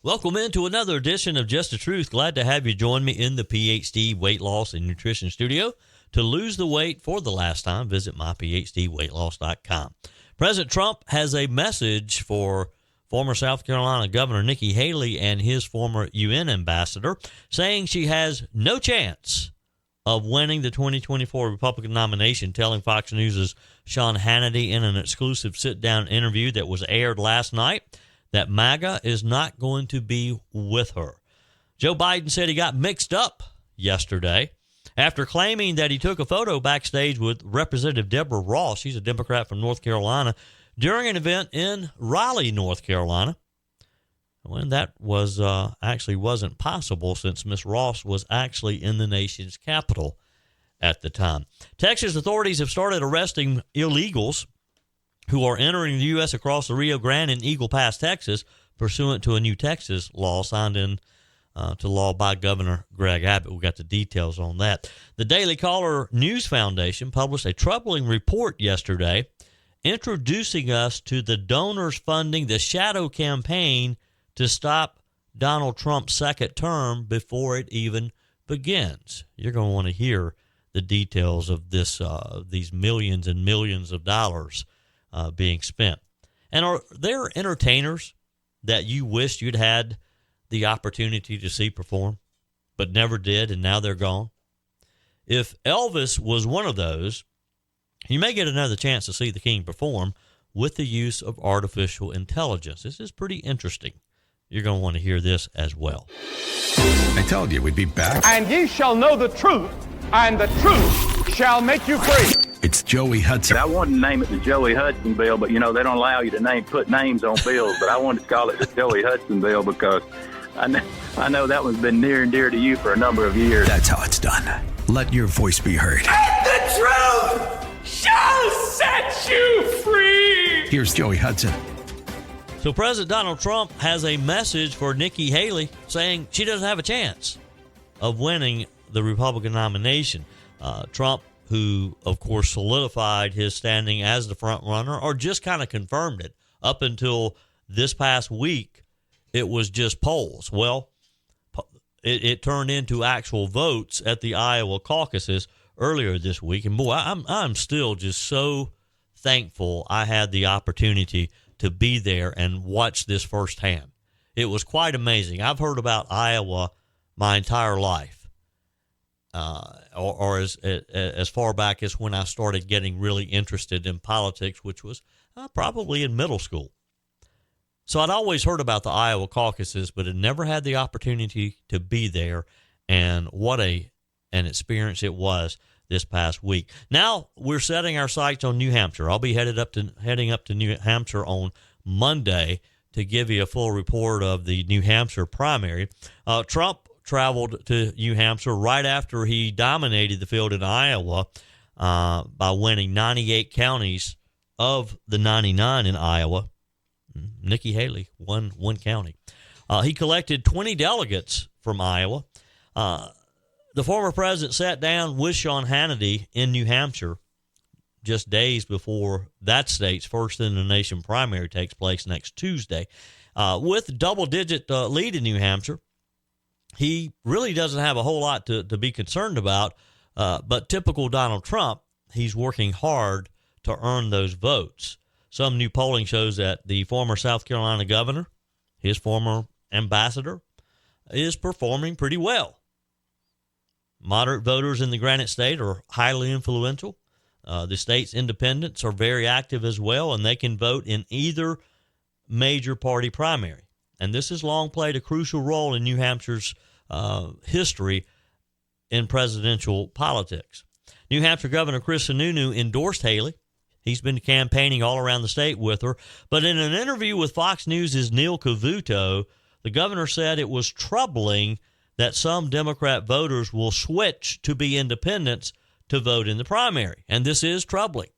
Welcome into another edition of Just the Truth. Glad to have you join me in the PhD Weight Loss and Nutrition Studio. To lose the weight for the last time, visit myphdweightloss.com. President Trump has a message for former South Carolina Governor Nikki Haley and his former UN ambassador, saying she has no chance of winning the 2024 Republican nomination, telling Fox News' Sean Hannity in an exclusive sit-down interview that was aired last night that MAGA is not going to be with her. Joe Biden said he got mixed up yesterday after claiming that he took a photo backstage with Representative Deborah Ross, she's a Democrat from North Carolina, during an event in Raleigh, North Carolina, when that was actually wasn't possible since Miss Ross was actually in the nation's capital at the time. Texas authorities have started arresting illegals who are entering the U.S. across the Rio Grande and Eagle Pass, Texas, pursuant to a new Texas law signed into law by Governor Gregg Abbott. We got the details on that. The Daily Caller News Foundation published a troubling report yesterday introducing us to the donors funding the shadow campaign to stop Donald Trump's second term before it even begins. You're going to want to hear the details of this, these millions and millions of dollars being spent. And are there entertainers that you wished you'd had the opportunity to see perform, but never did, and now they're gone? If Elvis was one of those, you may get another chance to see the king perform with the use of artificial intelligence. This is pretty interesting. You're going to want to hear this as well. I told you we'd be back. And ye shall know the truth, and the truth shall make you free. It's Joey Hudson. I wanted to name it the Joey Hudson bill, but, you know, they don't allow you to put names on bills. But I wanted to call it the Joey Hudson bill because I know that one's been near and dear to you for a number of years. That's how it's done. Let your voice be heard. And the truth shall set you free. Here's Joey Hudson. So President Donald Trump has a message for Nikki Haley saying she doesn't have a chance of winning the Republican nomination. Trump, who, of course, solidified his standing as the front runner or just kind of confirmed it up until this past week, it was just polls. Well, it turned into actual votes at the Iowa caucuses earlier this week. And boy, I'm still just so thankful I had the opportunity to be there and watch this firsthand. It was quite amazing. I've heard about Iowa my entire life. Or as far back as when I started getting really interested in politics, which was probably in middle school. So I'd always heard about the Iowa caucuses, but had never had the opportunity to be there. And what an experience it was this past week. Now we're setting our sights on New Hampshire. I'll be heading up to New Hampshire on Monday to give you a full report of the New Hampshire primary. Trump traveled to New Hampshire right after he dominated the field in Iowa by winning 98 counties of the 99 in Iowa. Nikki Haley won one county. He collected 20 delegates from Iowa. The former president sat down with Sean Hannity in New Hampshire just days before that state's first in the nation primary takes place next Tuesday. With double-digit lead in New Hampshire, he really doesn't have a whole lot to be concerned about, but typical Donald Trump, he's working hard to earn those votes. Some new polling shows that the former South Carolina governor, his former ambassador, is performing pretty well. Moderate voters in the Granite State are highly influential. The state's independents are very active as well, and they can vote in either major party primary. And this has long played a crucial role in New Hampshire's history in presidential politics. New Hampshire Governor Chris Sununu endorsed Haley. He's been campaigning all around the state with her. But in an interview with Fox News' Neil Cavuto, the governor said it was troubling that some Democrat voters will switch to be independents to vote in the primary. And this is troubling.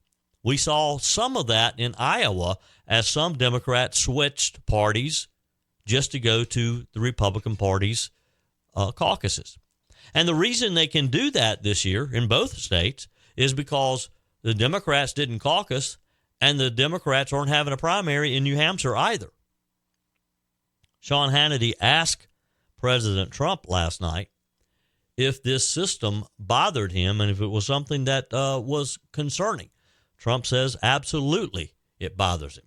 We saw some of that in Iowa as some Democrats switched parties just to go to the Republican Party's caucuses. And the reason they can do that this year in both states is because the Democrats didn't caucus and the Democrats aren't having a primary in New Hampshire either. Sean Hannity asked President Trump last night if this system bothered him and if it was something that was concerning. Trump says absolutely it bothers him.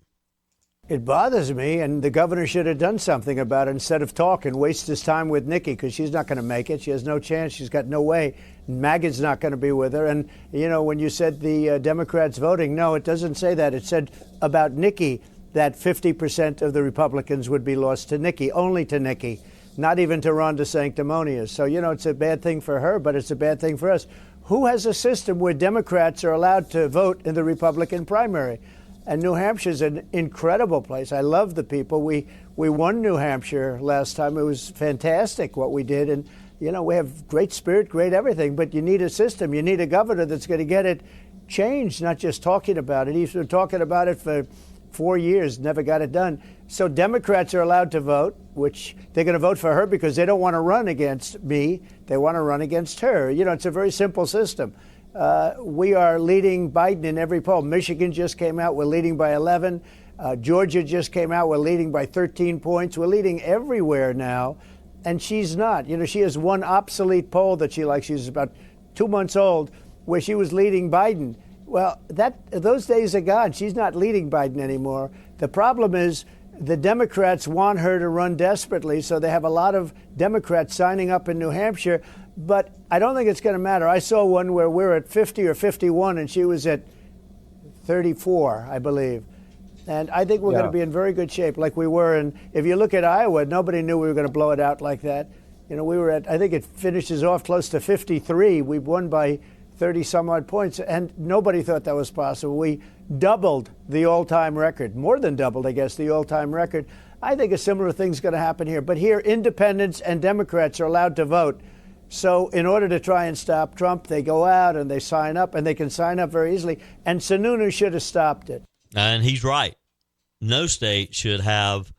It bothers me, and the governor should have done something about it instead of talk and waste his time with Nikki, because she's not going to make it. She has no chance. She's got no way. MAGA's not going to be with her. And, you know, when you said the Democrats voting, no, it doesn't say that. It said about Nikki that 50% of the Republicans would be lost to Nikki, only to Nikki, not even to Ron DeSanctimonious. So, you know, it's a bad thing for her, but it's a bad thing for us. Who has a system where Democrats are allowed to vote in the Republican primary? And New Hampshire's an incredible place. I love the people. We won New Hampshire last time. It was fantastic what we did. And, you know, we have great spirit, great everything. But you need a system. You need a governor that's going to get it changed, not just talking about it. He's been talking about it for 4 years, never got it done. So Democrats are allowed to vote, which they're going to vote for her because they don't want to run against me. They want to run against her. You know, it's a very simple system. We are leading Biden in every poll. Michigan just came out. We're leading by 11. Georgia just came out. We're leading by 13 points. We're leading everywhere now. And she's not. You know, she has one obsolete poll that she likes. She's about 2 months old, where she was leading Biden. Well, those days are gone. She's not leading Biden anymore. The problem is the Democrats want her to run desperately, so they have a lot of Democrats signing up in New Hampshire. But I don't think it's going to matter. I saw one where we're at 50 or 51, and she was at 34, I believe. And I think we're going to be in very good shape, like we were. And if you look at Iowa, nobody knew we were going to blow it out like that. You know, we were at, I think it finishes off close to 53. We won by 30 some odd points, and nobody thought that was possible. We doubled the all-time record, more than doubled, I guess, the all-time record. I think a similar thing's going to happen here. But here, independents and Democrats are allowed to vote. So in order to try and stop Trump, they go out and they sign up, and they can sign up very easily. And Sununu should have stopped it. And he's right. No state should have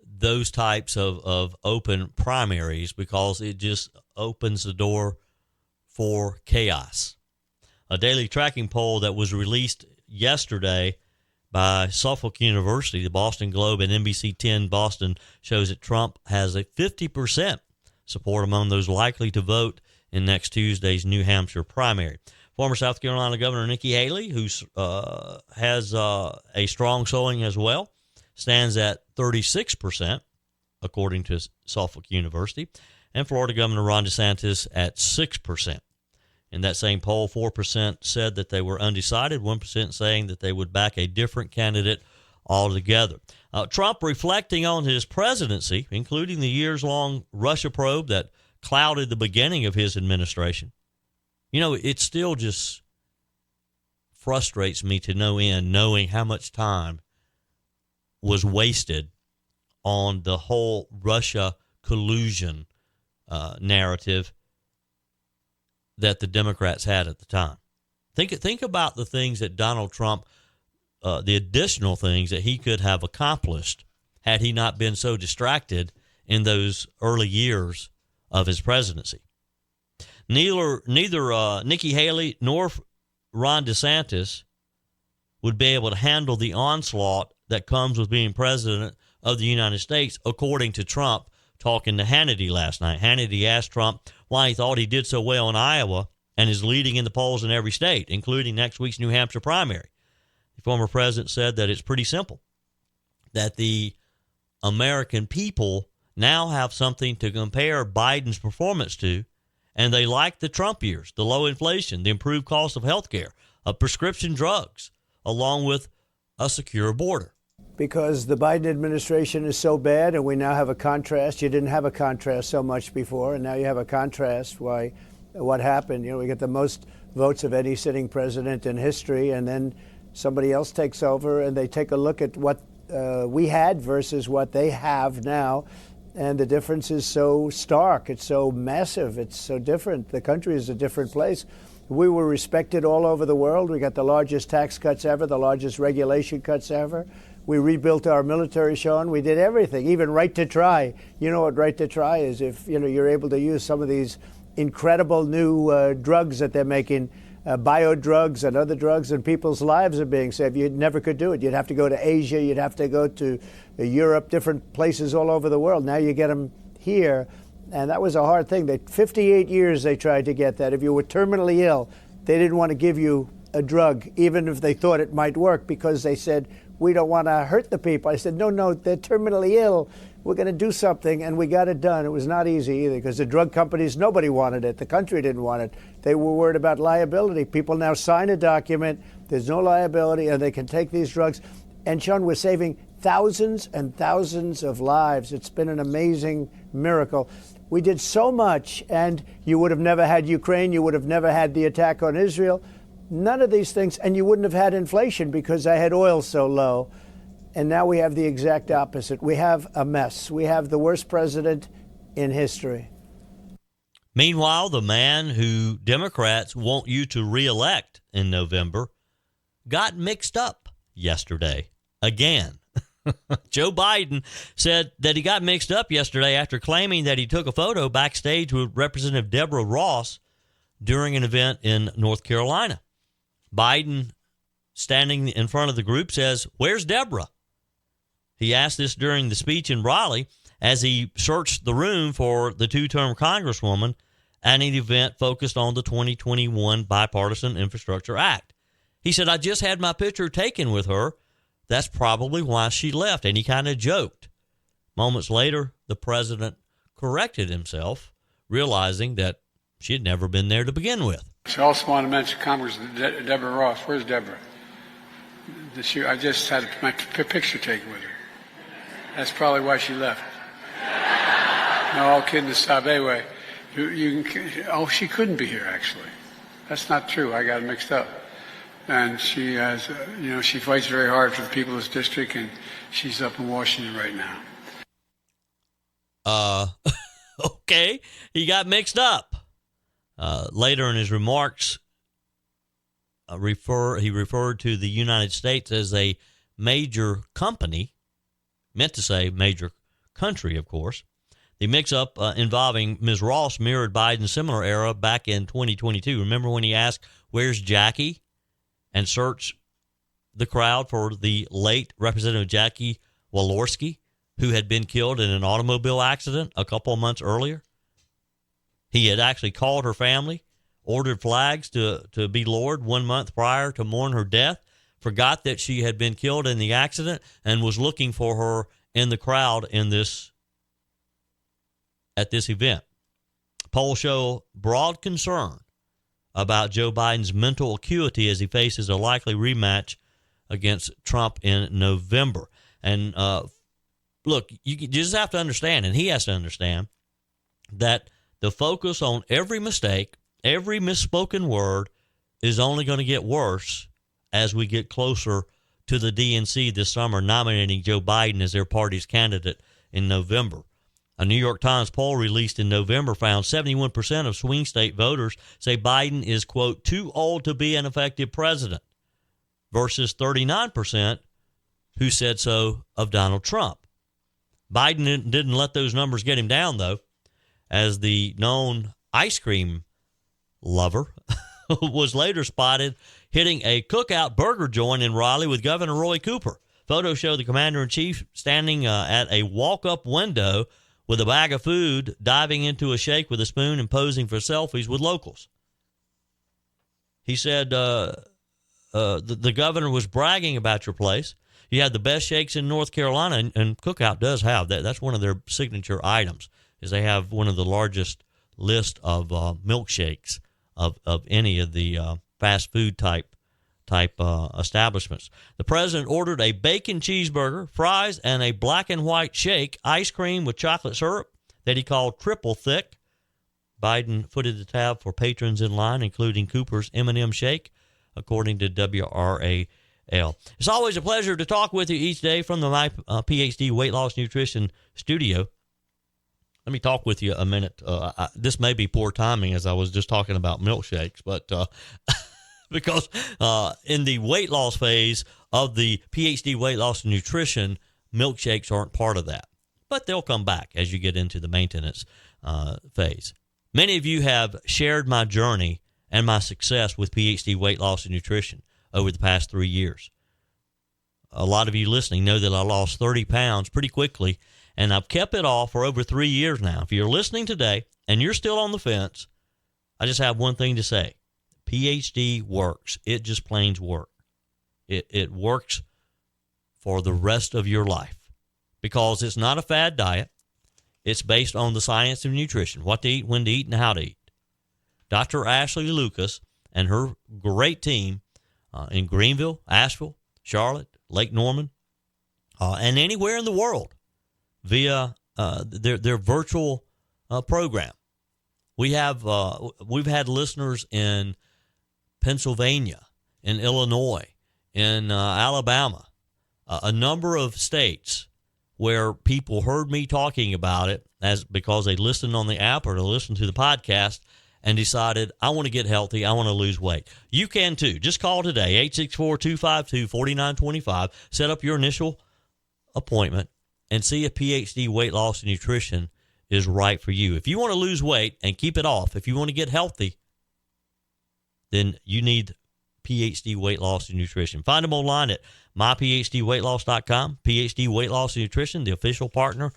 those types of open primaries because it just opens the door for chaos. A daily tracking poll that was released yesterday by Suffolk University, the Boston Globe, and NBC 10 Boston shows that Trump has a 50% support among those likely to vote in next Tuesday's New Hampshire primary. Former South Carolina Governor Nikki Haley, who has a strong showing as well, stands at 36%, according to Suffolk University, and Florida Governor Ron DeSantis at 6%. In that same poll, 4% said that they were undecided, 1% saying that they would back a different candidate altogether. Trump reflecting on his presidency, including the years-long Russia probe that clouded the beginning of his administration. You know, it still just frustrates me to no end knowing how much time was wasted on the whole Russia collusion narrative that the Democrats had at the time. Think about the things that Donald Trump, the additional things that he could have accomplished had he not been so distracted in those early years of his presidency. Neither Nikki Haley nor Ron DeSantis would be able to handle the onslaught that comes with being president of the United States, according to Trump talking to Hannity last night. Hannity asked Trump why he thought he did so well in Iowa and is leading in the polls in every state, including next week's New Hampshire primary. The former president said that it's pretty simple, that the American people now have something to compare Biden's performance to, and they like the Trump years, the low inflation, the improved cost of health care, of prescription drugs, along with a secure border. Because the Biden administration is so bad, and we now have a contrast. You didn't have a contrast so much before, and now you have a contrast. Why? What happened? You know, we get the most votes of any sitting president in history, and then somebody else takes over, and they take a look at what we had versus what they have now. And the difference is so stark. It's so massive. It's so different. The country is a different place. We were respected all over the world. We got the largest tax cuts ever, the largest regulation cuts ever. We rebuilt our military, Sean. We did everything, even right to try. You know what right to try is? If you're able to use some of these incredible new drugs that they're making bio drugs and other drugs, and people's lives are being saved. You never could do it. You'd have to go to Asia. You'd have to go to Europe, different places all over the world. Now you get them here, and that was a hard thing. 58 years they tried to get that. If you were terminally ill, they didn't want to give you a drug, even if they thought it might work, because they said, we don't want to hurt the people. I said, no, they're terminally ill. We're going to do something, and we got it done. It was not easy either, because the drug companies, nobody wanted it. The country didn't want it. They were worried about liability. People now sign a document, there's no liability, and they can take these drugs. And, Sean, we're saving thousands and thousands of lives. It's been an amazing miracle. We did so much, and you would have never had Ukraine. You would have never had the attack on Israel. None of these things, and you wouldn't have had inflation because I had oil so low. And now we have the exact opposite. We have a mess. We have the worst president in history. Meanwhile, the man who Democrats want you to reelect in November got mixed up yesterday again. Joe Biden said that he got mixed up yesterday after claiming that he took a photo backstage with Representative Deborah Ross during an event in North Carolina. Biden, standing in front of the group, says, "Where's Deborah?" He asked this during the speech in Raleigh as he searched the room for the two-term congresswoman at an event focused on the 2021 Bipartisan Infrastructure Act. He said, "I just had my picture taken with her. That's probably why she left." And he kind of joked. Moments later, the president corrected himself, realizing that she had never been there to begin with. She also wanted to mention Congressman Deborah Ross. Where's Deborah? I just had my picture taken with her. That's probably why she left. No, all kidding aside. Anyway, she couldn't be here, actually. That's not true. I got it mixed up. And she has, she fights very hard for the people of this district, and she's up in Washington right now. Okay. He got mixed up. Later in his remarks, he referred to the United States as a major company, meant to say major country, of course. The mix-up involving Ms. Ross mirrored Biden's similar era back in 2022. Remember when he asked, "Where's Jackie?" and searched the crowd for the late Representative Jackie Walorski, who had been killed in an automobile accident a couple of months earlier. He had actually called her family, ordered flags to be lowered 1 month prior to mourn her death, forgot that she had been killed in the accident, and was looking for her in the crowd at this event. Polls show broad concern about Joe Biden's mental acuity as he faces a likely rematch against Trump in November. And look, you just have to understand, and he has to understand, that the focus on every mistake, every misspoken word is only going to get worse as we get closer to the DNC this summer nominating Joe Biden as their party's candidate in November. A New York Times poll released in November found 71% of swing state voters say Biden is, quote, too old to be an effective president, versus 39% who said so of Donald Trump. Biden didn't let those numbers get him down, though, as the known ice cream lover was later spotted hitting a cookout burger joint in Raleigh with Governor Roy Cooper. Photos show the commander-in-chief standing at a walk-up window with a bag of food, diving into a shake with a spoon and posing for selfies with locals. He said the governor was bragging about your place. You had the best shakes in North Carolina, and Cookout does have that. That's one of their signature items, is they have one of the largest list of milkshakes of any of the fast food type establishments. The president ordered a bacon cheeseburger, fries, and a black and white shake, ice cream with chocolate syrup that he called triple thick. Biden footed the tab for patrons in line, including Cooper's M&M shake, according to WRAL. It's always a pleasure to talk with you each day from the My PhD Weight Loss Nutrition studio. Let me talk with you a minute. This may be poor timing, as I was just talking about milkshakes, but because in the weight loss phase of the PhD Weight Loss and Nutrition, milkshakes aren't part of that. But they'll come back as you get into the maintenance phase. Many of you have shared my journey and my success with PhD weight loss and nutrition over the past 3 years. A lot of you listening know that I lost 30 pounds pretty quickly, and I've kept it off for over 3 years now. If you're listening today and you're still on the fence, I just have one thing to say. PhD works. It just plain works. It works for the rest of your life because it's not a fad diet. It's based on the science of nutrition, what to eat, when to eat, and how to eat. Dr. Ashley Lucas and her great team in Greenville, Asheville, Charlotte, Lake Norman, and anywhere in the world via their virtual program. We've had listeners in Pennsylvania, in Illinois, in Alabama, a number of states where people heard me talking about it because they listened on the app or they listened to the podcast and decided, I want to get healthy, I want to lose weight. You can too. Just call today, 864-252-4925. Set up your initial appointment and see if PhD weight loss and nutrition is right for you. If you want to lose weight and keep it off, if you want to get healthy, then you need PhD weight loss and nutrition. Find them online at myphdweightloss.com. PhD Weight Loss and Nutrition, the official partner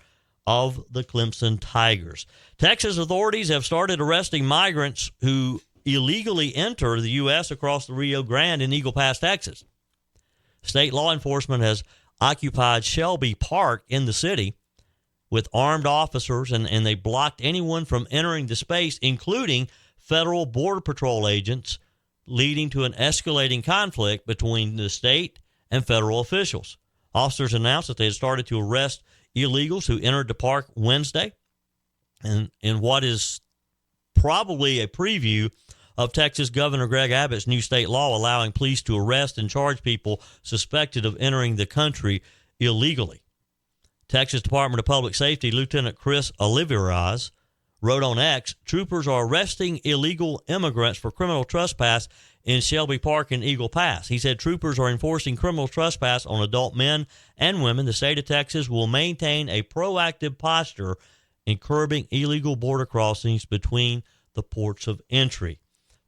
of the Clemson Tigers. Texas authorities have started arresting migrants who illegally enter the U.S. across the Rio Grande in Eagle Pass, Texas. State law enforcement has occupied Shelby Park in the city with armed officers, and they blocked anyone from entering the space, including federal Border Patrol agents, leading to an escalating conflict between the state and federal officials. Officers announced that they had started to arrest illegals who entered the park Wednesday, and in what is probably a preview of Texas Governor Gregg Abbott's new state law allowing police to arrest and charge people suspected of entering the country illegally. Texas Department of Public Safety Lieutenant Chris Oliveras wrote on X, troopers are arresting illegal immigrants for criminal trespass in Shelby Park and Eagle Pass. He said troopers are enforcing criminal trespass on adult men and women. The state of Texas will maintain a proactive posture in curbing illegal border crossings between the ports of entry.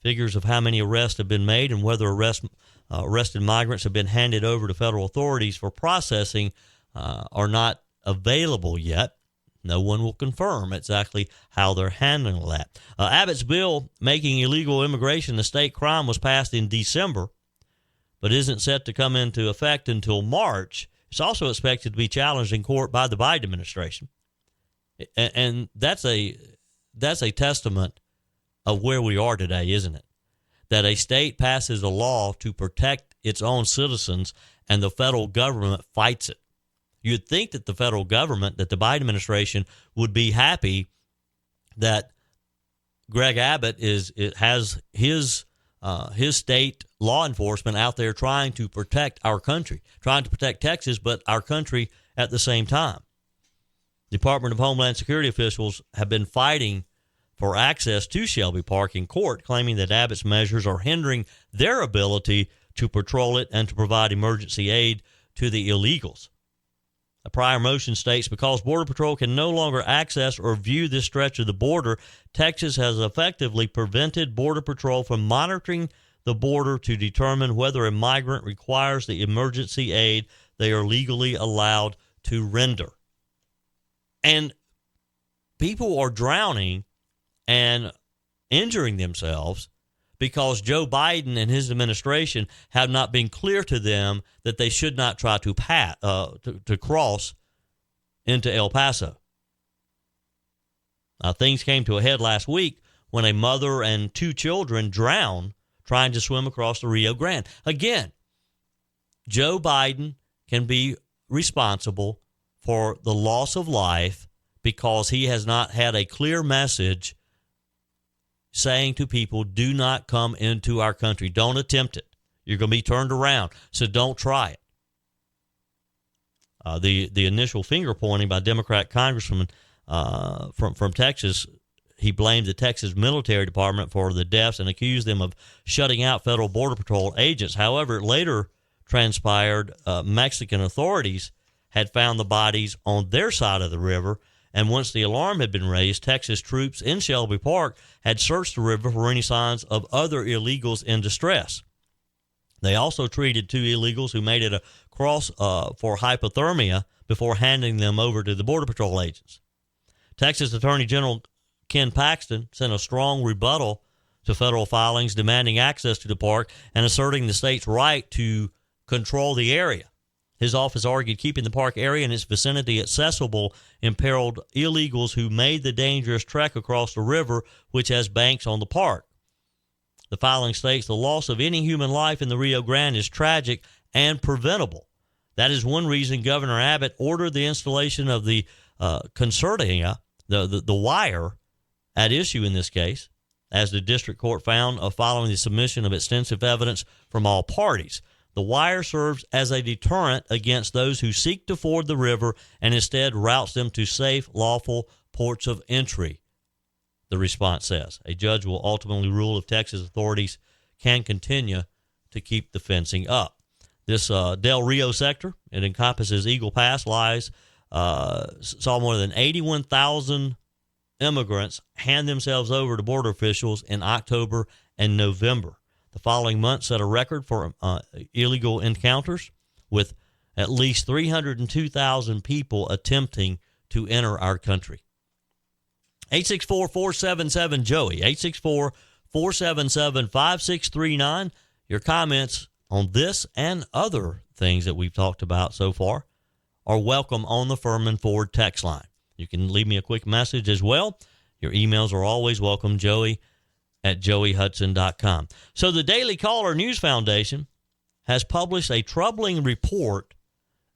Figures of how many arrests have been made and whether arrested migrants have been handed over to federal authorities for processing are not available yet. No one will confirm exactly how they're handling that. Abbott's bill making illegal immigration a state crime was passed in December, but isn't set to come into effect until March. It's also expected to be challenged in court by the Biden administration. And that's a testament of where we are today, isn't it? That a state passes a law to protect its own citizens and the federal government fights it. You'd think that the federal government, that the Biden administration would be happy that Gregg Abbott has his state law enforcement out there trying to protect our country, trying to protect Texas, but our country at the same time. Department of Homeland Security officials have been fighting for access to Shelby Park in court, claiming that Abbott's measures are hindering their ability to patrol it and to provide emergency aid to the illegals. A prior motion states because Border Patrol can no longer access or view this stretch of the border, Texas has effectively prevented Border Patrol from monitoring the border to determine whether a migrant requires the emergency aid they are legally allowed to render. And people are drowning and injuring themselves because Joe Biden and his administration have not been clear to them that they should not try to cross into El Paso. Things came to a head last week when a mother and two children drowned trying to swim across the Rio Grande. Again, Joe Biden can be responsible for the loss of life because he has not had a clear message saying to people, do not come into our country. Don't attempt it. You're going to be turned around, so don't try it. The initial finger pointing by Democrat Congressman from Texas, he blamed the Texas military department for the deaths and accused them of shutting out federal Border Patrol agents. However, it later transpired Mexican authorities had found the bodies on their side of the river And once the alarm had been raised, Texas troops in Shelby Park had searched the river for any signs of other illegals in distress. They also treated 2 illegals who made it across for hypothermia before handing them over to the Border Patrol agents. Texas Attorney General Ken Paxton sent a strong rebuttal to federal filings demanding access to the park and asserting the state's right to control the area. His office argued keeping the park area and its vicinity accessible imperiled illegals who made the dangerous trek across the river, which has banks on the park. The filing states the loss of any human life in the Rio Grande is tragic and preventable. That is one reason Governor Abbott ordered the installation of the concertina, the wire at issue in this case, as the district court found following the submission of extensive evidence from all parties. The wire serves as a deterrent against those who seek to ford the river and instead routes them to safe, lawful ports of entry, the response says. A judge will ultimately rule if Texas authorities can continue to keep the fencing up. This Del Rio sector, it encompasses Eagle Pass, saw more than 81,000 immigrants hand themselves over to border officials in October and November. The following month set a record for illegal encounters, with at least 302,000 people attempting to enter our country. 864-477-JOEY, 864-477-5639. Your comments on this and other things that we've talked about so far are welcome on the Furman Ford text line. You can leave me a quick message as well. Your emails are always welcome, joey@joeyhudson.com. So the Daily Caller News Foundation has published a troubling report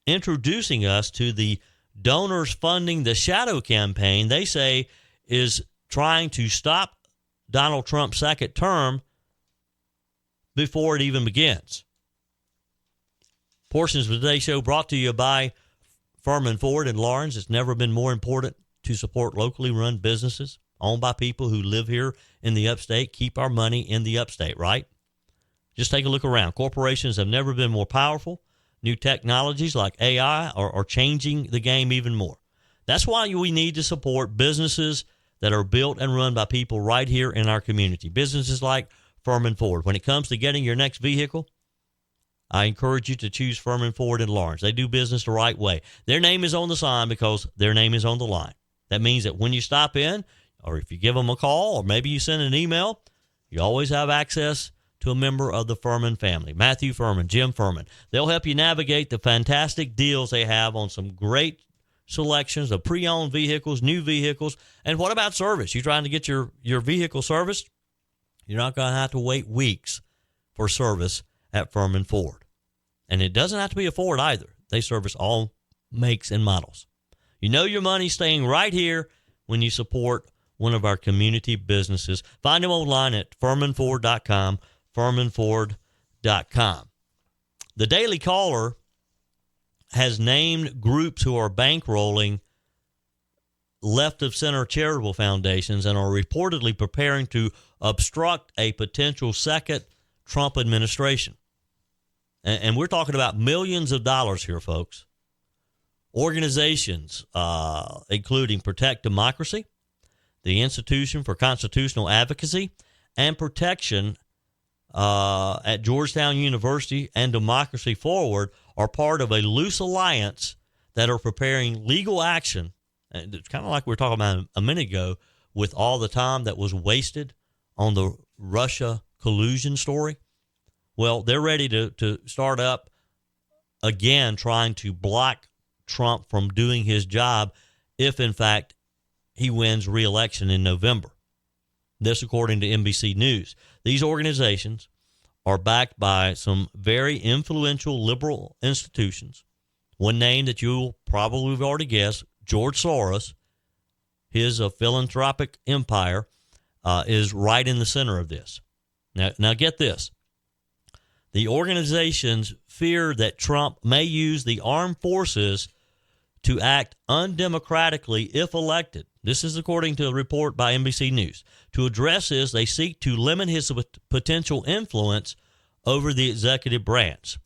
introducing us to the donors funding the shadow campaign they say is trying to stop Donald Trump's second term before it even begins. Portions of today's show brought to you by Furman Ford in Lawrence. It's never been more important to support locally run businesses owned by people who live here in the upstate, keep our money in the upstate, right? Just take a look around. Corporations have never been more powerful. New technologies like AI are changing the game even more. That's why we need to support businesses that are built and run by people right here in our community. Businesses like Furman Ford. When it comes to getting your next vehicle, I encourage you to choose Furman Ford in Lawrence. They do business the right way. Their name is on the sign because their name is on the line. That means that when you stop in, or if you give them a call, or maybe you send an email, you always have access to a member of the Furman family. Matthew Furman, Jim Furman. They'll help you navigate the fantastic deals they have on some great selections of pre-owned vehicles, new vehicles. And what about service? You trying to get your vehicle serviced? You're not going to have to wait weeks for service at Furman Ford. And it doesn't have to be a Ford either. They service all makes and models. You know your money's staying right here when you support one of our community businesses. Find them online at FurmanFord.com, FurmanFord.com. The Daily Caller has named groups who are bankrolling left-of-center charitable foundations and are reportedly preparing to obstruct a potential second Trump administration. And we're talking about millions of dollars here, folks. Organizations, including Protect Democracy, the Institution for Constitutional Advocacy and Protection at Georgetown University, and Democracy Forward, are part of a loose alliance that are preparing legal action. And it's kind of like we were talking about a minute ago with all the time that was wasted on the Russia collusion story. Well, they're ready to start up again trying to block Trump from doing his job if, in fact, he wins re-election in November. This, according to NBC News. These organizations are backed by some very influential liberal institutions. One name that you'll probably have already guessed, George Soros, his philanthropic empire, is right in the center of this. Now get this. The organizations fear that Trump may use the armed forces to act undemocratically if elected. This is according to a report by NBC News. To address this, they seek to limit his potential influence over the executive branch.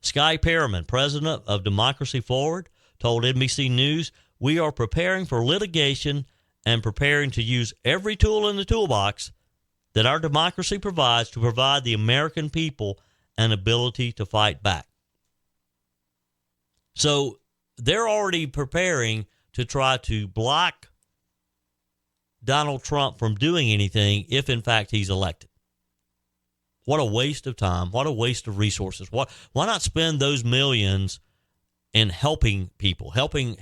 Sky Perriman, president of Democracy Forward, told NBC News, we are preparing for litigation and preparing to use every tool in the toolbox that our democracy provides to provide the American people an ability to fight back. So they're already preparing to try to block Donald Trump from doing anything if, in fact, he's elected. What a waste of time. What a waste of resources. Why not spend those millions in helping people, helping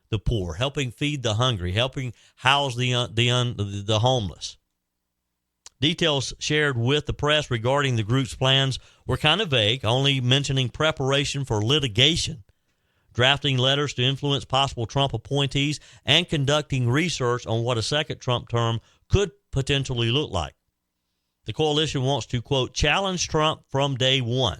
the poor, helping feed the hungry, helping house the homeless? Details shared with the press regarding the group's plans were kind of vague, only mentioning preparation for litigation, drafting letters to influence possible Trump appointees, and conducting research on what a second Trump term could potentially look like. The coalition wants to, quote, challenge Trump from day one.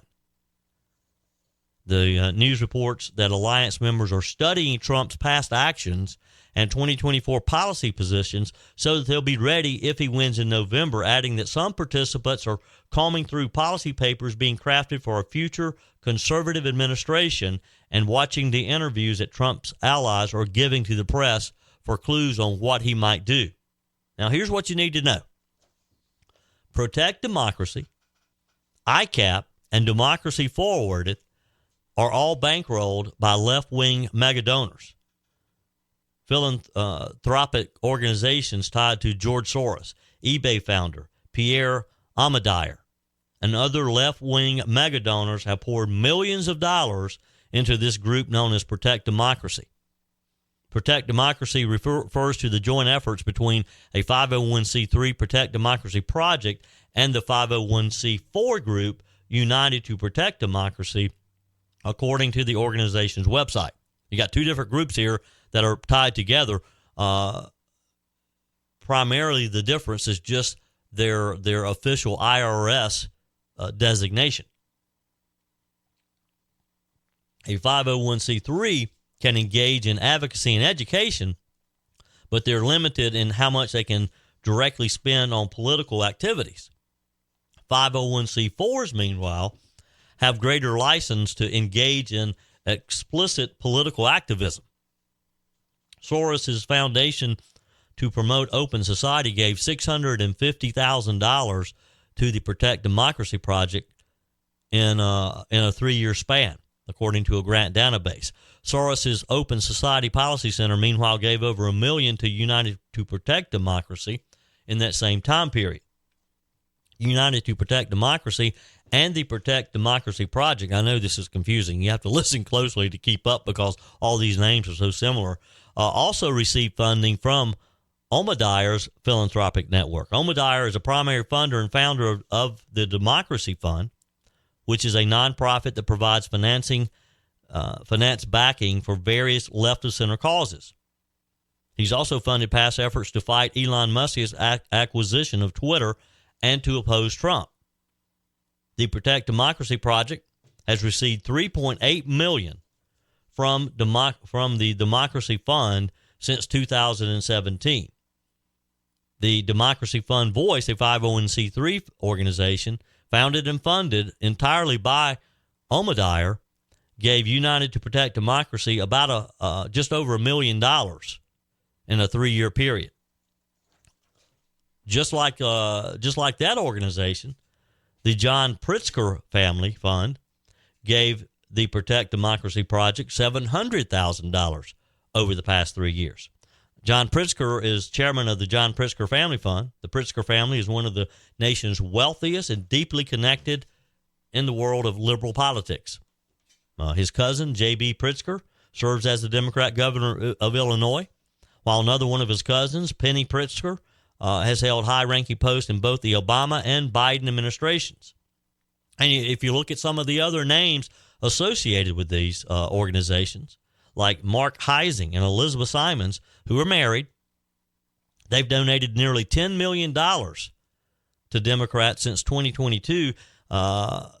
The news reports that alliance members are studying Trump's past actions and 2024 policy positions so that they'll be ready if he wins in November, adding that some participants are combing through policy papers being crafted for a future conservative administration and watching the interviews that Trump's allies are giving to the press for clues on what he might do. Now, here's what you need to know. Protect Democracy, ICAP, and Democracy Forward are all bankrolled by left-wing mega donors, philanthropic organizations tied to George Soros, eBay founder Pierre Omidyar, and other left-wing mega donors have poured millions of dollars into this group known as Protect Democracy. Protect Democracy refers to the joint efforts between a 501c3 Protect Democracy Project and the 501c4 group United to Protect Democracy, according to the organization's website. You got two different groups here that are tied together. Primarily, the difference is just their official IRS designation. A 501c3 can engage in advocacy and education, but they're limited in how much they can directly spend on political activities. 501c4s, meanwhile, have greater license to engage in explicit political activism. Soros' foundation to promote open society gave $650,000 to the Protect Democracy Project in a 3-year span, according to a grant database. Soros' Open Society Policy Center, meanwhile, gave over $1 million to United to Protect Democracy in that same time period. United to Protect Democracy and the Protect Democracy Project, I know this is confusing. You have to listen closely to keep up because all these names are so similar, also received funding from Omidyar's philanthropic network. Omidyar is a primary funder and founder of the Democracy Fund, which is a nonprofit that provides finance backing for various left-of-center causes. He's also funded past efforts to fight Elon Musk's acquisition of Twitter and to oppose Trump. The Protect Democracy Project has received $3.8 million from the Democracy Fund since 2017. The Democracy Fund Voice, a 501c3 organization founded and funded entirely by Omidyar, gave United to Protect Democracy about just over $1 million in a 3-year period. Just like that organization, the John Pritzker Family Fund gave the Protect Democracy Project $700,000 over the past 3 years. John Pritzker is chairman of the John Pritzker Family Fund. The Pritzker family is one of the nation's wealthiest and deeply connected in the world of liberal politics. His cousin, J.B. Pritzker, serves as the Democrat governor of Illinois, while another one of his cousins, Penny Pritzker, has held high-ranking posts in both the Obama and Biden administrations. And if you look at some of the other names associated with these organizations, like Mark Heising and Elizabeth Simons, who are married, they've donated nearly $10 million to Democrats since 2022.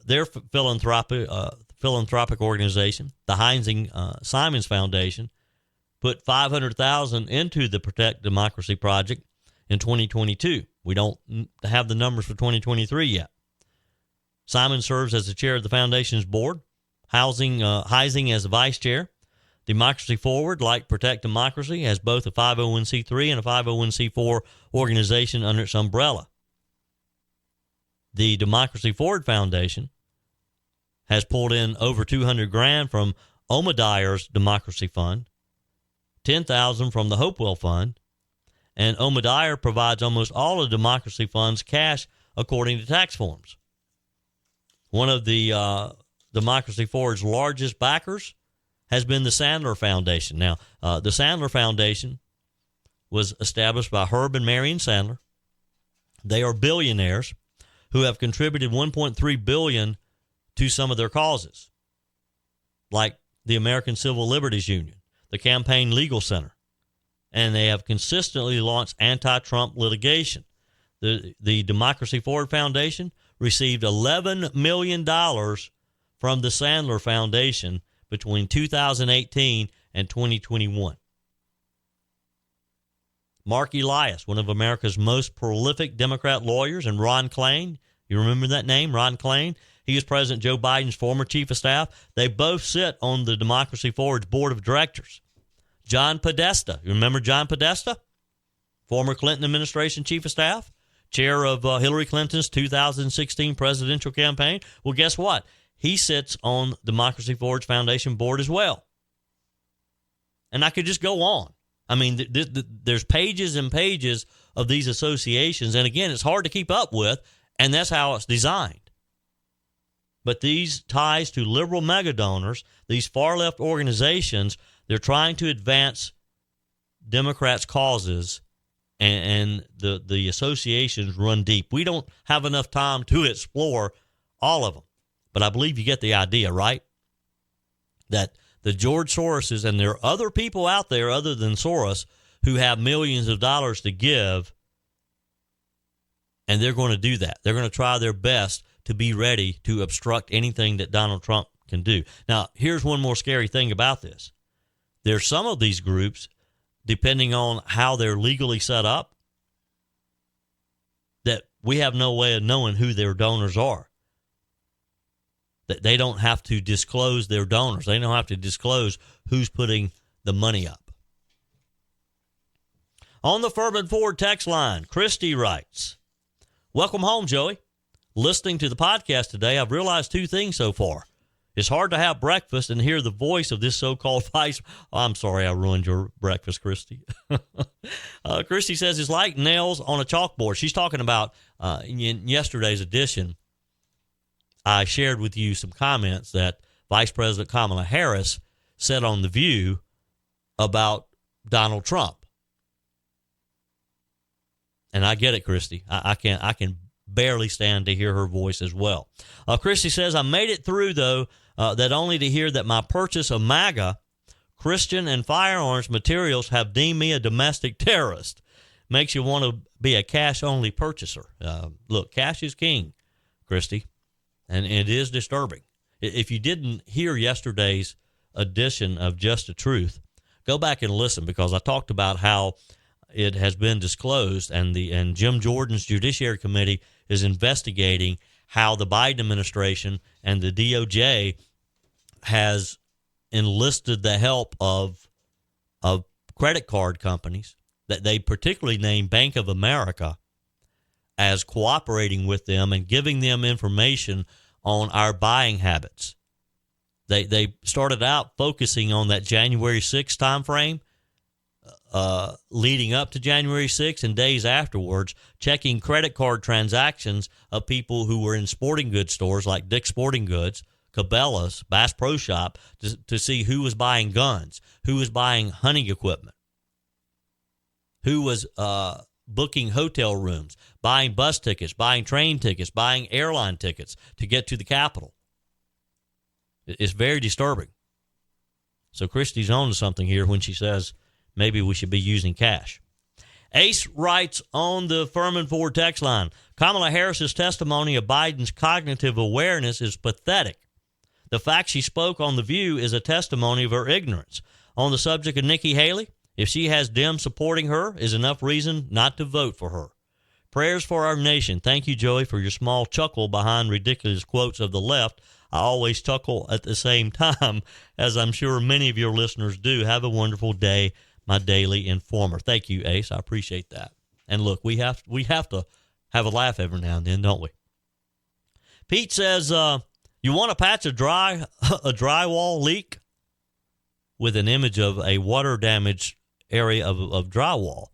Their philanthropic organization, the Heising Simons Foundation, put $500,000 into the Protect Democracy Project in 2022. We don't have the numbers for 2023 yet. Simon serves as the chair of the foundation's board, Heising as the vice chair. Democracy Forward, like Protect Democracy, has both a 501c3 and a 501c4 organization under its umbrella. The Democracy Forward Foundation has pulled in over $200,000 from Omadeyer's Democracy Fund, $10,000 from the Hopewell Fund, and Omadeyer provides almost all of Democracy Fund's cash according to tax forms. One of the Democracy Forward's largest backers has been the Sandler Foundation. Now, the Sandler Foundation was established by Herb and Marion Sandler. They are billionaires who have contributed $1.3 billion to some of their causes, like the American Civil Liberties Union, the Campaign Legal Center, and they have consistently launched anti-Trump litigation. The Democracy Forward Foundation received $11 million from the Sandler Foundation between 2018 and 2021. Mark Elias, one of America's most prolific Democrat lawyers, and Ron Klain, you remember that name, Ron Klain? He is President Joe Biden's former chief of staff. They both sit on the Democracy Forward's board of directors. John Podesta, you remember John Podesta? Former Clinton administration chief of staff, chair of Hillary Clinton's 2016 presidential campaign. Well, guess what? He sits on Democracy Forward's foundation board as well. And I could just go on. I mean, there's pages and pages of these associations. And again, it's hard to keep up with, and that's how it's designed. But these ties to liberal mega donors, these far-left organizations, they're trying to advance Democrats' causes, and the associations run deep. We don't have enough time to explore all of them. But I believe you get the idea, right? That the George Soroses, and there are other people out there other than Soros who have millions of dollars to give, and they're going to do that. They're going to try their best to be ready to obstruct anything that Donald Trump can do. Now, here's one more scary thing about this. There's some of these groups, depending on how they're legally set up, that we have no way of knowing who their donors are. That they don't have to disclose their donors. They don't have to disclose who's putting the money up. On the Furman Ford text line, Christy writes, "Welcome home, Joey. Listening to the podcast today, I've realized two things so far. It's hard to have breakfast and hear the voice of this so-called vice." Oh, I'm sorry I ruined your breakfast, Christy. Christy says it's like nails on a chalkboard. She's talking about in yesterday's edition, I shared with you some comments that Vice President Kamala Harris said on The View about Donald Trump. And I get it, Christy. I can barely stand to hear her voice as well. Christy says, I made it through, though, that only to hear that my purchase of MAGA, Christian and firearms materials have deemed me a domestic terrorist. Makes you want to be a cash-only purchaser. Look, cash is king, Christy. And it is disturbing. If you didn't hear yesterday's edition of Just the Truth, go back and listen, because I talked about how it has been disclosed, and Jim Jordan's Judiciary Committee is investigating how the Biden administration and the DOJ has enlisted the help of credit card companies that they particularly named Bank of America as cooperating with them and giving them information on our buying habits. They started out focusing on that January 6th time frame, leading up to January 6th and days afterwards, checking credit card transactions of people who were in sporting goods stores like Dick's Sporting Goods, Cabela's, Bass Pro Shop, to see who was buying guns, who was buying hunting equipment, who was booking hotel rooms, buying bus tickets, buying train tickets, buying airline tickets to get to the Capitol. It's very disturbing. So Christy's on to something here when she says maybe we should be using cash. Ace writes on the Furman Ford text line, Kamala Harris's testimony of Biden's cognitive awareness is pathetic. The fact she spoke on The View is a testimony of her ignorance. On the subject of Nikki Haley, if she has Dems supporting her, is enough reason not to vote for her. Prayers for our nation. Thank you, Joey, for your small chuckle behind ridiculous quotes of the left. I always chuckle at the same time, as I'm sure many of your listeners do. Have a wonderful day, my daily informer. Thank you, Ace. I appreciate that. And look, we have to have a laugh every now and then, don't we? Pete says, you want to patch a drywall leak? With an image of a water damaged area of drywall.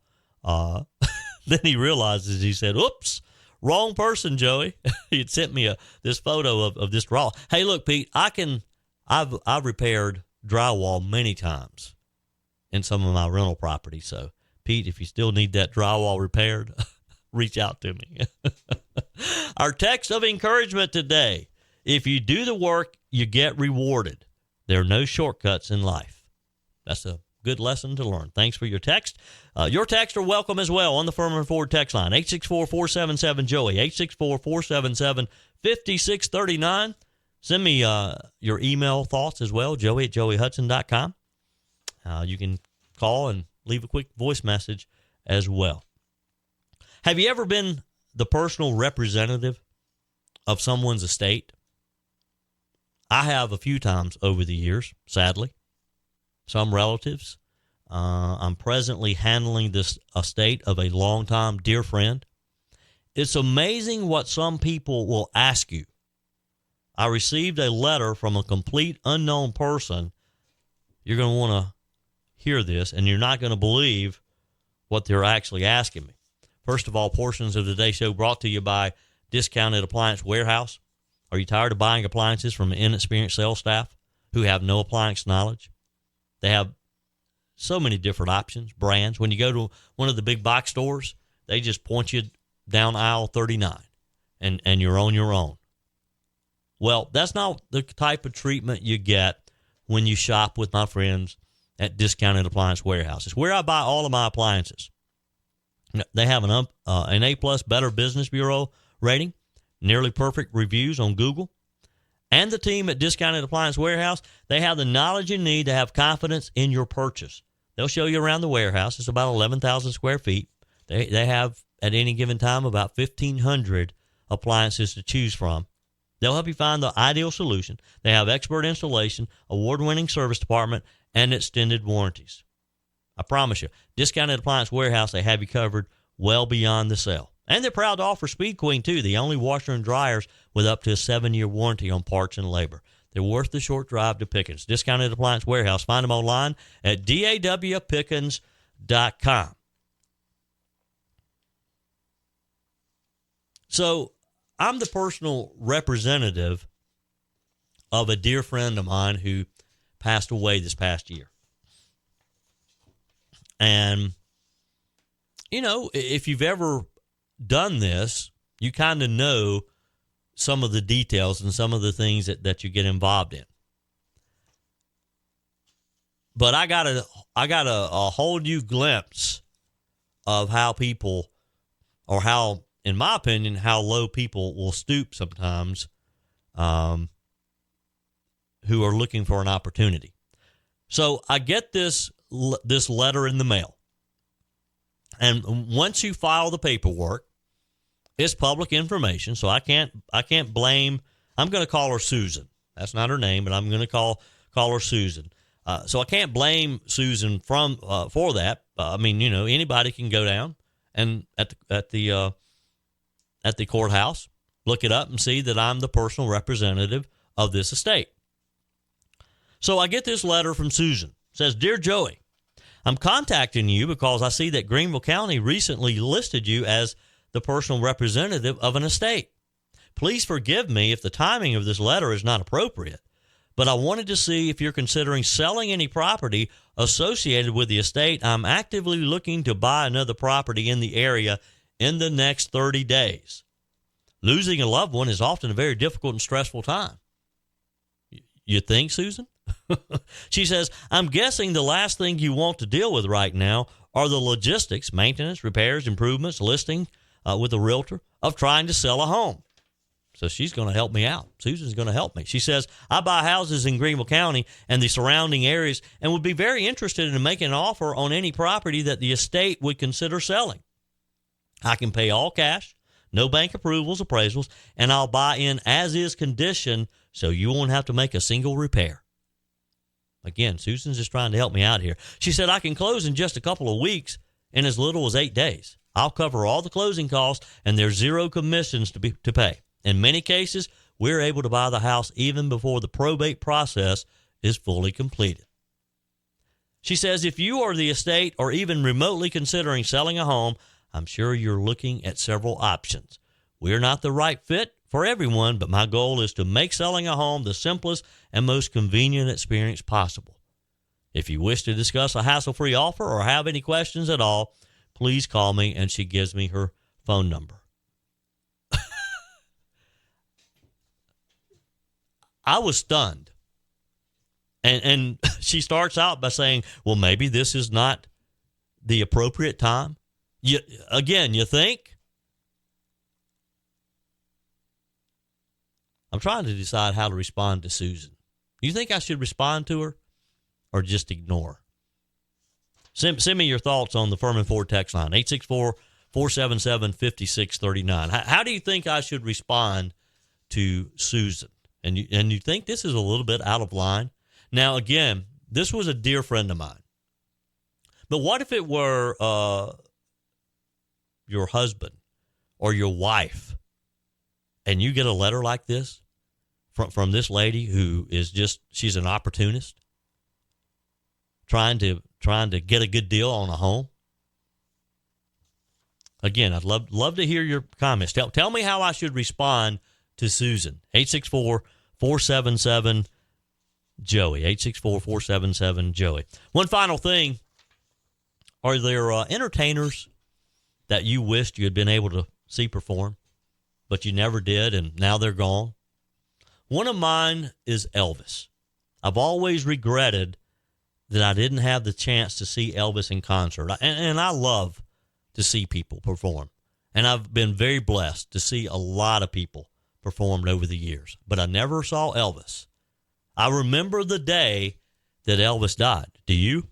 Then he realizes, he said, oops, wrong person, Joey. He had sent me this photo of this drywall. Hey, look, Pete, I've repaired drywall many times in some of my rental properties. So, Pete, if you still need that drywall repaired, reach out to me. Our text of encouragement today: if you do the work, you get rewarded. There are no shortcuts in life. That's a good lesson to learn. Thanks for your text. Your texts are welcome as well on the Furman Ford text line, 864-477-JOEY, 864-477-5639. Send me your email thoughts as well, joey@joeyhudson.com. You can call and leave a quick voice message as well. Have you ever been the personal representative of someone's estate? I have a few times over the years, sadly. Some relatives. I'm presently handling this estate of a longtime dear friend. It's amazing what some people will ask you. I received a letter from a complete unknown person. You're going to want to hear this, and you're not going to believe what they're actually asking me. First of all, portions of today's show brought to you by Discounted Appliance Warehouse. Are you tired of buying appliances from inexperienced sales staff who have no appliance knowledge? They have so many different options, brands. When you go to one of the big box stores, they just point you down aisle 39 and you're on your own. Well, that's not the type of treatment you get when you shop with my friends at Discounted Appliance Warehouse. It's where I buy all of my appliances. They have an A+ Better Business Bureau rating, nearly perfect reviews on Google. And the team at Discounted Appliance Warehouse, they have the knowledge you need to have confidence in your purchase. They'll show you around the warehouse. It's about 11,000 square feet. They have, at any given time, about 1,500 appliances to choose from. They'll help you find the ideal solution. They have expert installation, award-winning service department, and extended warranties. I promise you, Discounted Appliance Warehouse, they have you covered well beyond the sale. And they're proud to offer Speed Queen, too, the only washer and dryers with up to a 7-year warranty on parts and labor. They're worth the short drive to Pickens. Discounted Appliance Warehouse. Find them online at dawpickens.com. So I'm the personal representative of a dear friend of mine who passed away this past year. And, you know, if you've ever done this, you kind of know some of the details and some of the things that you get involved in. But I got a whole new glimpse of how people, or how, in my opinion, how low people will stoop sometimes, who are looking for an opportunity. So I get this letter in the mail, and once you file the paperwork, it's public information, so I can't blame. I'm going to call her Susan. That's not her name, but I'm going to call her Susan. So I can't blame Susan for that. I mean, you know, anybody can go down and at the courthouse, look it up and see that I'm the personal representative of this estate. So I get this letter from Susan. It says, "Dear Joey, I'm contacting you because I see that Greenville County recently listed you as the personal representative of an estate. Please forgive me if the timing of this letter is not appropriate, but I wanted to see if you're considering selling any property associated with the estate. I'm actively looking to buy another property in the area in the next 30 days. Losing a loved one is often a very difficult and stressful time." You think, Susan? She says, "I'm guessing the last thing you want to deal with right now are the logistics, maintenance, repairs, improvements, listing with a realtor of trying to sell a home." So she's going to help me out. Susan's going to help me. She says, "I buy houses in Greenville County and the surrounding areas and would be very interested in making an offer on any property that the estate would consider selling. I can pay all cash, no bank approvals, appraisals, and I'll buy in as-is condition so you won't have to make a single repair. Again, Susan's just trying to help me out here. She said, I can close in just a couple of weeks in as little as 8 days. I'll cover all the closing costs, and there's zero commissions to pay. In many cases, we're able to buy the house even before the probate process is fully completed. She says, if you are the estate or even remotely considering selling a home, I'm sure you're looking at several options. We're not the right fit for everyone, but my goal is to make selling a home the simplest and most convenient experience possible. If you wish to discuss a hassle-free offer or have any questions at all, please call me, and she gives me her phone number. I was stunned. And she starts out by saying, well, maybe this is not the appropriate time. You think? I'm trying to decide how to respond to Susan. Do you think I should respond to her or just ignore? Send me your thoughts on the Furman Ford text line, 864-477-5639. How do you think I should respond to Susan? And you think this is a little bit out of line? Now, again, this was a dear friend of mine. But what if it were your husband or your wife, and you get a letter like this from this lady who is she's an opportunist, trying to get a good deal on a home? Again, I'd love to hear your comments. Tell me how I should respond to Susan. 864-477-JOEY. 864-477-JOEY. One final thing. Are there entertainers that you wished you had been able to see perform, but you never did, and now they're gone? One of mine is Elvis. I've always regretted that I didn't have the chance to see Elvis in concert. And I love to see people perform. And I've been very blessed to see a lot of people performed over the years. But I never saw Elvis. I remember the day that Elvis died. Do you?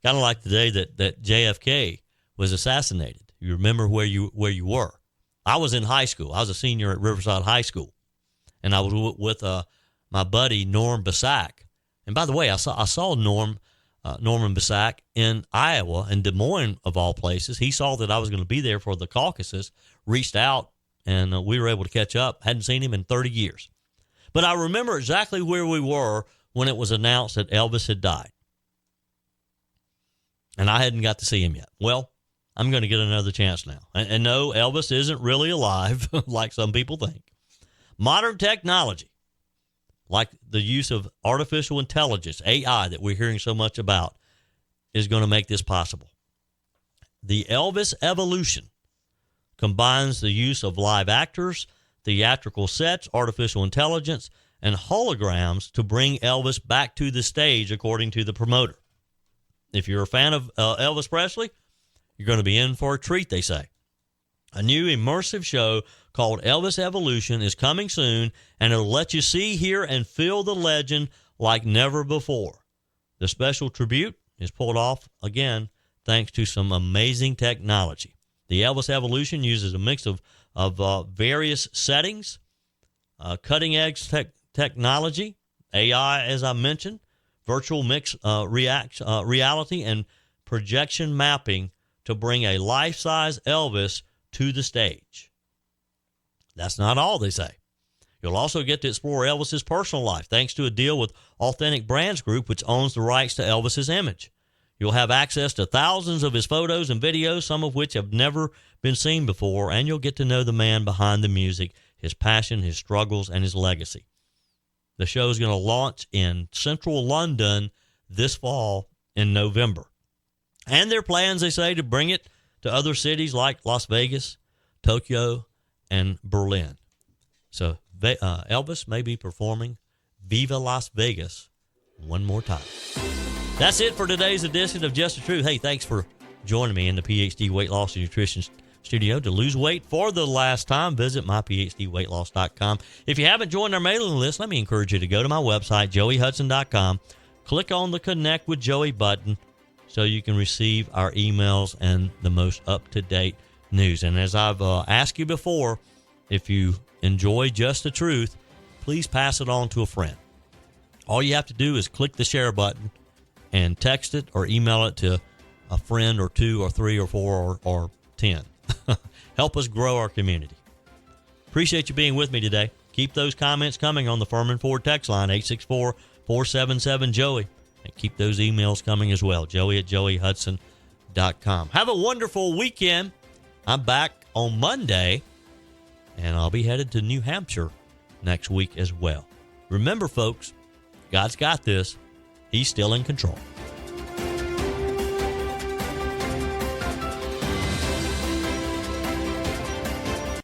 Kind of like the day that JFK was assassinated. You remember where you were. I was in high school. I was a senior at Riverside High School. And I was with my buddy Norm Basak. And by the way, I saw Norman Basak in Iowa, in Des Moines of all places. He saw that I was going to be there for the caucuses, reached out, and we were able to catch up. Hadn't seen him in 30 years. But I remember exactly where we were when it was announced that Elvis had died. And I hadn't got to see him yet. Well, I'm going to get another chance now. And no, Elvis isn't really alive like some people think. Modern technology, like the use of artificial intelligence, AI, that we're hearing so much about, is going to make this possible. The Elvis evolution combines the use of live actors, theatrical sets, artificial intelligence, and holograms to bring Elvis back to the stage, according to the promoter. If you're a fan of Elvis Presley, you're going to be in for a treat, they say. A new immersive show called Elvis Evolution is coming soon, and it'll let you see, hear, and feel the legend like never before. The special tribute is pulled off, again, thanks to some amazing technology. The Elvis Evolution uses a mix of various settings, cutting-edge technology, AI, as I mentioned, virtual mixed reality, and projection mapping to bring a life-size Elvis to the stage. That's not all, they say. You'll also get to explore Elvis's personal life, thanks to a deal with Authentic Brands Group, which owns the rights to Elvis's image. You'll have access to thousands of his photos and videos, some of which have never been seen before, and you'll get to know the man behind the music, his passion, his struggles, and his legacy. The show is going to launch in central London this fall in November. And there are plans, they say, to bring it to other cities like Las Vegas, Tokyo, and Berlin. So Elvis may be performing Viva Las Vegas one more time. That's it for today's edition of Just the Truth. Hey, thanks for joining me in the PhD Weight Loss and Nutrition Studio. To lose weight for the last time, visit myphdweightloss.com. If you haven't joined our mailing list, let me encourage you to go to my website, joeyhudson.com. Click on the Connect with Joey button so you can receive our emails and the most up-to-date news. And as I've asked you before, if you enjoy Just the Truth, please pass it on to a friend. All you have to do is click the share button and text it or email it to a friend or 2 or 3 or 4 or 10. Help us grow our community. Appreciate you being with me today. Keep those comments coming on the Furman Ford text line, 864-477-JOEY. And keep those emails coming as well, joey@joeyhudson.com. Have a wonderful weekend. I'm back on Monday, and I'll be headed to New Hampshire next week as well. Remember, folks, God's got this. He's still in control.